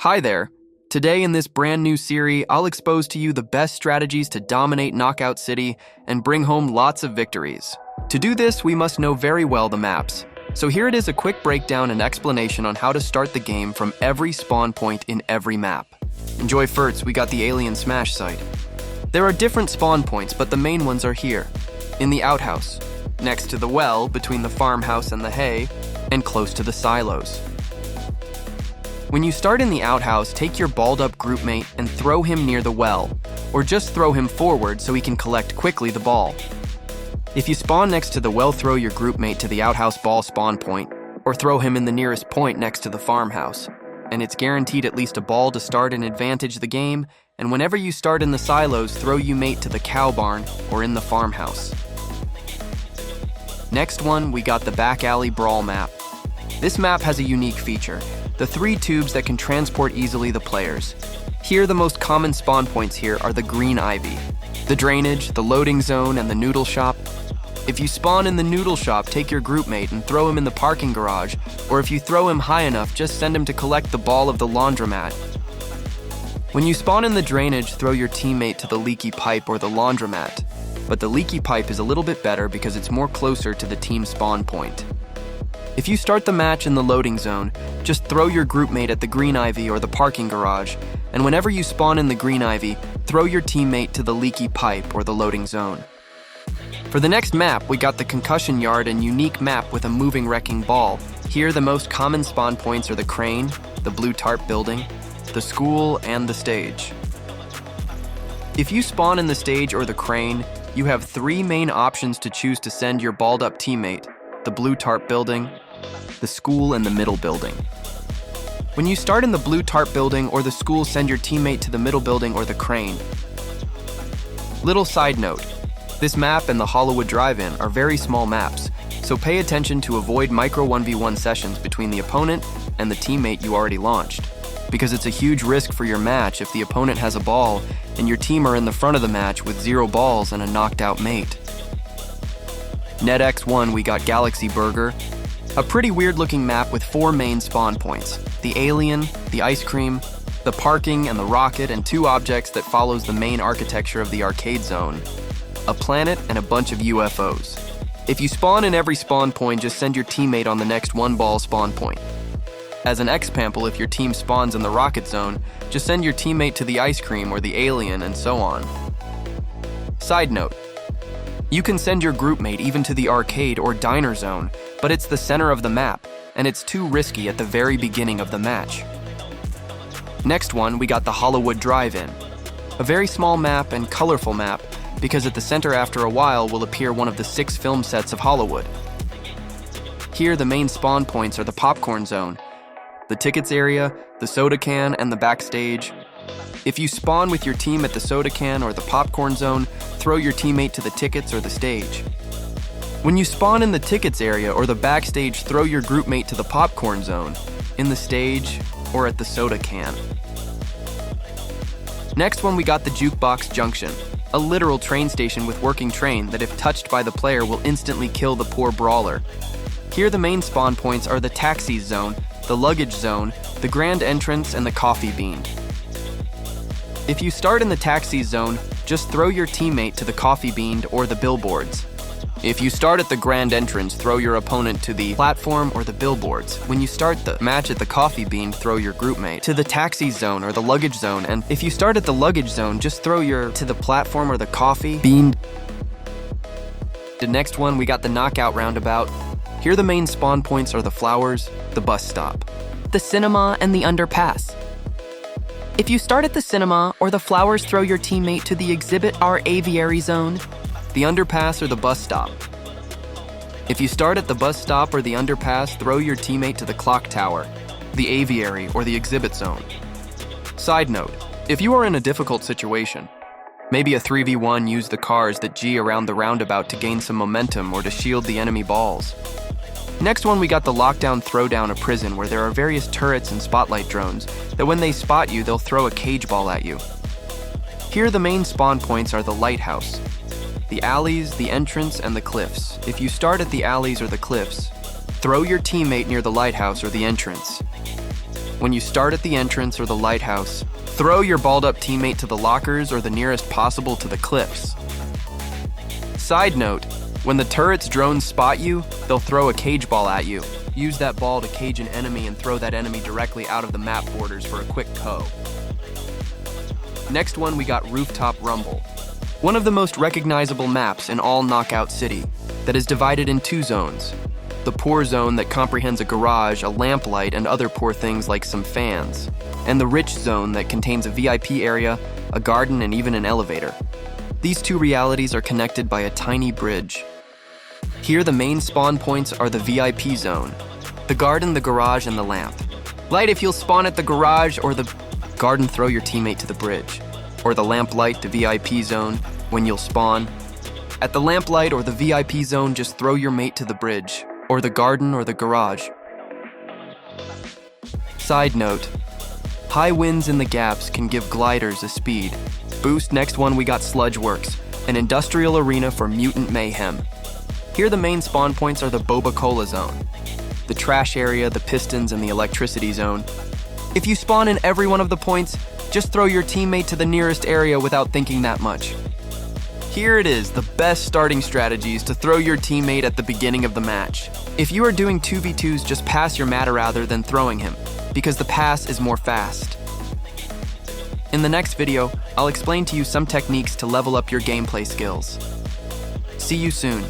Hi there. Today in this brand new series, I'll expose to you the best strategies to dominate Knockout City and bring home lots of victories. To do this, we must know very well the maps. So here it is, a quick breakdown and explanation on how to start the game from every spawn point in every map. Enjoy. First, we got the Alien Smash site. There are different spawn points, but the main ones are here. In the outhouse, next to the well, between the farmhouse and the hay, and close to the silos. When you start in the outhouse, take your balled-up groupmate and throw him near the well, or just throw him forward so he can collect quickly the ball. If you spawn next to the well, throw your groupmate to the outhouse ball spawn point, or throw him in the nearest point next to the farmhouse, and it's guaranteed at least a ball to start and advantage the game. And whenever you start in the silos, throw you mate to the cow barn or in the farmhouse. Next one, we got the back alley brawl map. This map has a unique feature: the 3 tubes that can transport easily the players. Here, the most common spawn points here are the green ivy, the drainage, the loading zone, and the noodle shop. If you spawn in the noodle shop, take your groupmate and throw him in the parking garage, or if you throw him high enough, just send him to collect the ball of the laundromat. When you spawn in the drainage, throw your teammate to the leaky pipe or the laundromat. But the leaky pipe is a little bit better because it's more closer to the team spawn point. If you start the match in the loading zone, just throw your groupmate at the green ivy or the parking garage, and whenever you spawn in the green ivy, throw your teammate to the leaky pipe or the loading zone. For the next map, we got the concussion yard and unique map with a moving wrecking ball. Here, the most common spawn points are the crane, the blue tarp building, the school, and the stage. If you spawn in the stage or the crane, you have 3 main options to choose to send your balled-up teammate: the blue tarp building, the school, and the middle building. When you start in the blue tarp building or the school, send your teammate to the middle building or the crane. Little side note: this map and the Hollywood Drive-In are very small maps, so pay attention to avoid micro 1v1 sessions between the opponent and the teammate you already launched, because it's a huge risk for your match if the opponent has a ball and your team are in the front of the match with 0 balls and a knocked out mate. NetX1, we got Galaxy Burger, a pretty weird looking map with 4 main spawn points: the alien, the ice cream, the parking, and the rocket, and 2 objects that follows the main architecture of the arcade zone: a planet and a bunch of UFOs. If you spawn in every spawn point, just send your teammate on the next 1 ball spawn point. As an example, if your team spawns in the rocket zone, just send your teammate to the ice cream or the alien, and so on. Side note: you can send your groupmate even to the arcade or diner zone, but it's the center of the map, and it's too risky at the very beginning of the match. Next one, we got the Hollywood Drive-In. A very small map and colorful map, because at the center after a while will appear one of the 6 film sets of Hollywood. Here, the main spawn points are the popcorn zone, the tickets area, the soda can, and the backstage. If you spawn with your team at the soda can or the popcorn zone, throw your teammate to the tickets or the stage. When you spawn in the tickets area or the backstage, throw your groupmate to the popcorn zone, in the stage, or at the soda can. Next one, we got the Jukebox Junction, a literal train station with working train that if touched by the player will instantly kill the poor brawler. Here, the main spawn points are the taxis zone, the luggage zone, the grand entrance, and the coffee bean. If you start in the taxi zone, just throw your teammate to the coffee bean or the billboards. If you start at the grand entrance, throw your opponent to the platform or the billboards. When you start the match at the coffee bean, throw your groupmate to the taxi zone or the luggage zone. And if you start at the luggage zone, just throw your to the platform or the coffee bean. The next one, we got the knockout roundabout. Here, the main spawn points are the flowers, the bus stop, the cinema, and the underpass. If you start at the cinema or the flowers, throw your teammate to the exhibit or aviary zone, the underpass, or the bus stop. If you start at the bus stop or the underpass, throw your teammate to the clock tower, the aviary, or the exhibit zone. Side note: if you are in a difficult situation, maybe a 3v1, use the cars that G around the roundabout to gain some momentum or to shield the enemy balls. Next one, we got the lockdown throwdown, a prison where there are various turrets and spotlight drones that when they spot you, they'll throw a cage ball at you. Here, the main spawn points are the lighthouse, the alleys, the entrance, and the cliffs. If you start at the alleys or the cliffs, throw your teammate near the lighthouse or the entrance. When you start at the entrance or the lighthouse, throw your balled-up teammate to the lockers or the nearest possible to the cliffs. Side note, when the turret's drones spot you, they'll throw a cage ball at you. Use that ball to cage an enemy and throw that enemy directly out of the map borders for a quick KO. Next one, we got Rooftop Rumble. One of the most recognizable maps in all Knockout City that is divided in two zones. The poor zone that comprehends a garage, a lamplight, and other poor things like some fans. And the rich zone that contains a VIP area, a garden, and even an elevator. These two realities are connected by a tiny bridge. Here, the main spawn points are the VIP zone, the garden, the garage, and the lamp. Light if you'll spawn at the garage, or the garden, throw your teammate to the bridge. Or the lamp light, the VIP zone, when you'll spawn. At the lamp light or the VIP zone, just throw your mate to the bridge, or the garden or the garage. Side note, high winds in the gaps can give gliders a speed boost. Next one, we got Sludge Works, an industrial arena for mutant mayhem. Here the main spawn points are the Boba-Cola zone, the trash area, the pistons, and the electricity zone. If you spawn in every one of the points, just throw your teammate to the nearest area without thinking that much. Here it is, the best starting strategies to throw your teammate at the beginning of the match. If you are doing 2v2s, just pass your mata rather than throwing him, because the pass is more fast. In the next video, I'll explain to you some techniques to level up your gameplay skills. See you soon.